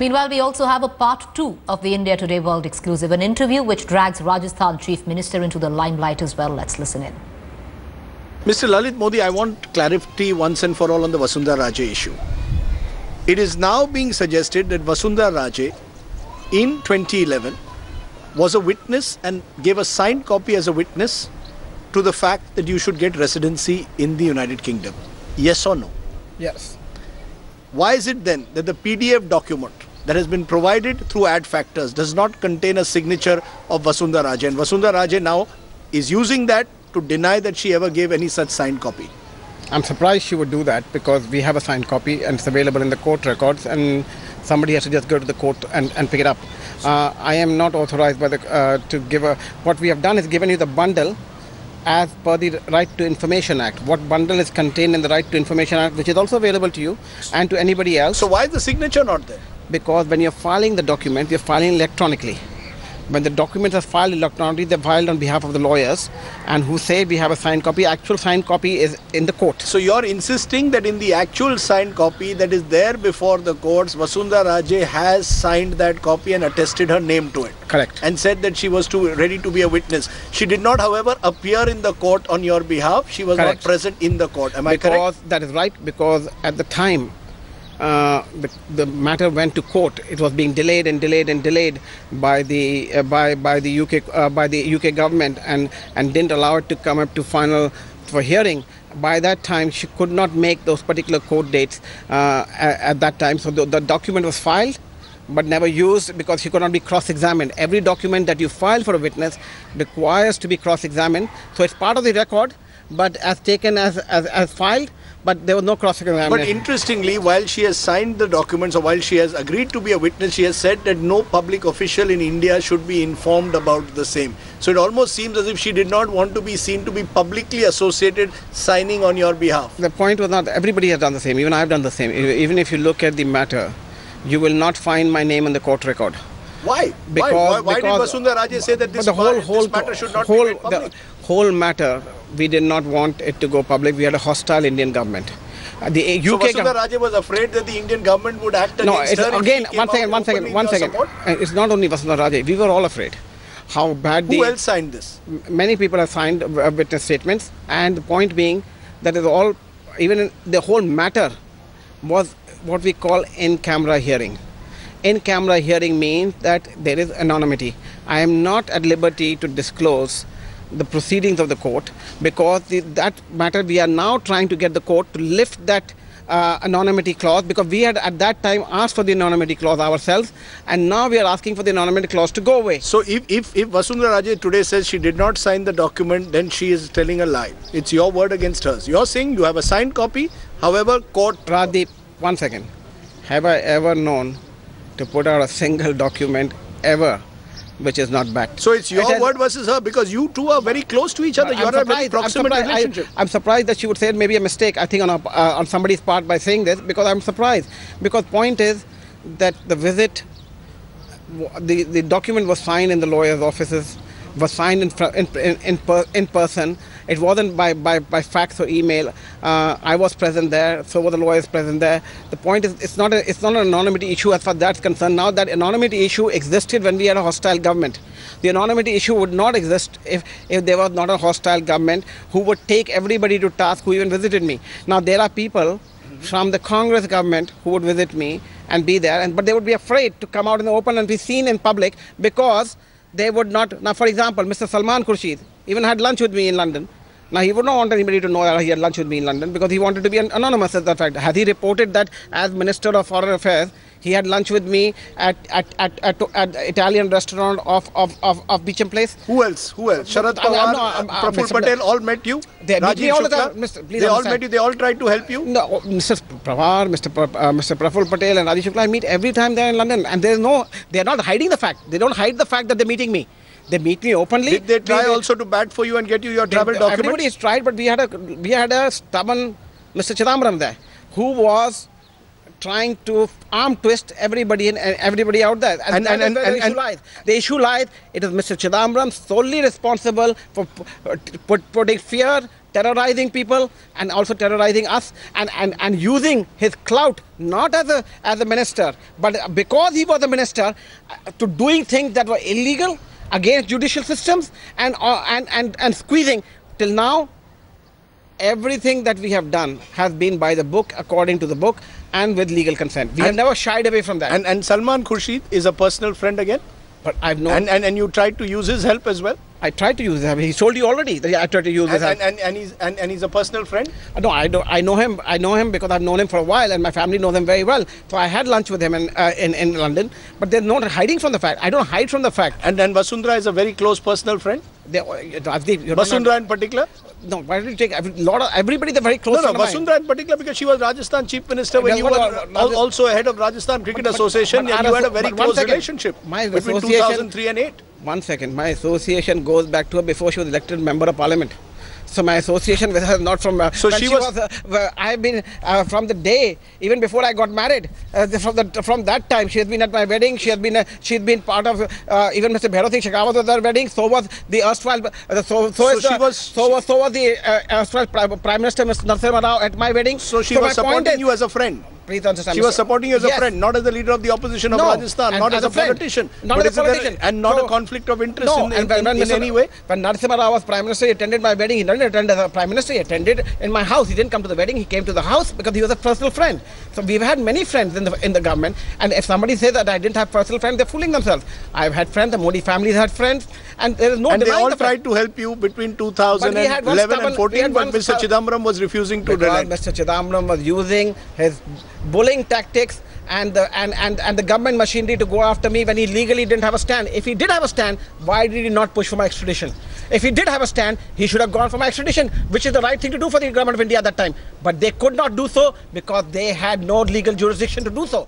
Meanwhile, we also have a part 2 of the India Today World Exclusive, an interview which drags Rajasthan Chief Minister into the limelight as well. Let's listen in. Mr. Lalit Modi, I want clarity once and for all on the Vasundhara Raje issue. It is now being suggested that Vasundhara Raje in 2011 was a witness and gave a signed copy as a witness to the fact that you should get residency in the United Kingdom. Yes or no? Yes. Why is it then that the PDF document that has been provided through ad factors does not contain a signature of Vasundhara Raje, and Vasundhara Raje now is using that to deny that she ever gave any such signed copy? I'm surprised she would do that because we have a signed copy and it's available in the court records, and somebody has to just go to the court and pick it up. I am not authorized by the to give a. What we have done is given you the bundle as per the Right to Information Act. What bundle is contained in the Right to Information Act, which is also available to you and to anybody else. So why is the signature not there? Because when you're filing the document, you're filing electronically. When the documents are filed electronically, they're filed on behalf of the lawyers, and who say we have a signed copy. Actual signed copy is in the court. So you're insisting that in the actual signed copy that is there before the courts, Vasundhara Raje has signed that copy and attested her name to it. Correct. And said that she was ready to be a witness. She did not, however, appear in the court on your behalf. She was Correct. not present in the court. Am I correct? That is right, because at the time the matter went to court. It was being delayed and delayed and delayed by the UK government, and didn't allow it to come up to final for hearing. By that time, she could not make those particular court dates at that time. So the document was filed but never used because she could not be cross-examined. Every document that you file for a witness requires to be cross-examined. So it's part of the record, but as taken as filed, but there was no cross-examination. But interestingly, while she has signed the documents, or while she has agreed to be a witness, she has said that no public official in India should be informed about the same. So it almost seems as if she did not want to be seen to be publicly associated signing on your behalf. The point was not, everybody has done the same, even I have done the same. Even if you look at the matter, you will not find my name on the court record. Why? Why did Vasundhara Raje say that this matter should not be made public? The whole matter, we did not want it to go public. We had a hostile Indian government. So Vasundhara Raje was afraid that the Indian government would act against her. Again, one second. It's not only Vasundhara Raje. We were all afraid. How bad. Who else signed this? Many people have signed witness statements, and the point being that is all. Even the whole matter was what we call in-camera hearing. In-camera hearing means that there is anonymity. I am not at liberty to disclose the proceedings of the court, because that matter we are now trying to get the court to lift that anonymity clause, because we had at that time asked for the anonymity clause ourselves, and now we are asking for the anonymity clause to go away. So if Vasundhara Raje today says she did not sign the document, then she is telling a lie. It's your word against hers. You're saying you have a signed copy, however court... Pradeep, one second. Have I ever known to put out a single document ever which is not backed? So it's your word versus her, because you two are very close to each other. You are a very proximate relationship. I'm surprised that she would say it may be a mistake, I think, on somebody's part by saying this, because I'm surprised. Because point is that the visit, the document was signed in the lawyer's offices, was signed in person. It wasn't by fax or email. I was present there, so were the lawyers present there. The point is, it's not an anonymity issue as far as that's concerned. Now that anonymity issue existed when we had a hostile government. The anonymity issue would not exist if there was not a hostile government who would take everybody to task who even visited me. Now there are people from the Congress government who would visit me and be there, but they would be afraid to come out in the open and be seen in public, because they would not. Now, for example, Mr. Salman Khurshid even had lunch with me in London. Now, he would not want anybody to know that he had lunch with me in London, because he wanted to be anonymous as that fact. Has he reported that as Minister of Foreign Affairs, he had lunch with me at Italian restaurant of Beecham Place? Who else? Sharad Pawar, Praful Patel all met you? They meet me all the time. They all met you? They all tried to help you? No, Mr. Pawar, Mr. Praful Patel and Rajesh Shukla, I meet every time they are in London. And they are not hiding the fact. They don't hide the fact that they're meeting me. They meet me openly. Did they try also to bat for you and get you your travel documents? Everybody has tried, but we had a stubborn Mr. Chidambaram there, who was trying to arm twist everybody and everybody out there. And the issue lies. The issue lies, it is Mr. Chidambaram solely responsible for putting fear terrorizing people and also terrorizing us, and using his clout not as a minister, but because he was a minister, to doing things that were illegal against judicial systems, and squeezing. Till now, everything that we have done has been by the book, according to the book, and with legal consent. We have never shied away from that. And Salman Khurshid is a personal friend again? But I've known... And you tried to use his help as well? I tried to use him. He told you already that I tried to use his help. And he's a personal friend? No, I know him. I know him because I've known him for a while, and my family knows him very well. So I had lunch with him in London. But there's no hiding from the fact. I don't hide from the fact. And then Vasundhara is a very close personal friend? Vasundhara in particular? No, why did you take everybody? They're very close. No, Vasundhara in particular, because she was Rajasthan Chief Minister when you were also head of Rajasthan Cricket Association, and you had a very close relationship between 2003 and 8. 1 second, my association goes back to her before she was elected member of parliament. So my association with her is not from... I've been from the day, even before I got married, from that time, she has been at my wedding, she's been part of, even Mr. Bhairav Singh Shekhawat was at our wedding, so was the erstwhile, the erstwhile Prime Minister Mr. Narasimha Rao at my wedding. So she was supporting you as a friend? Please understand. She was supporting you as a friend, not as the leader of the opposition of Rajasthan, not as a politician. Not as a politician. And not a conflict of interest in any way? When Narasimha Rao was Prime Minister, he attended my wedding. He didn't attend as a Prime Minister, he attended in my house. He didn't come to the wedding, he came to the house because he was a personal friend. So we've had many friends in the government, and if somebody says that I didn't have personal friends, they're fooling themselves. I've had friends, the Modi family had friends, and there is no denying. And they all tried to help you between 2011 and 14, but Mr. Chidambaram was refusing to relent. Mr. Chidambaram was using his bullying tactics and the government machinery to go after me when he legally didn't have a stand. If he did have a stand, why did he not push for my extradition? If he did have a stand, he should have gone for my extradition, which is the right thing to do for the government of India at that time. But they could not do so because they had no legal jurisdiction to do so.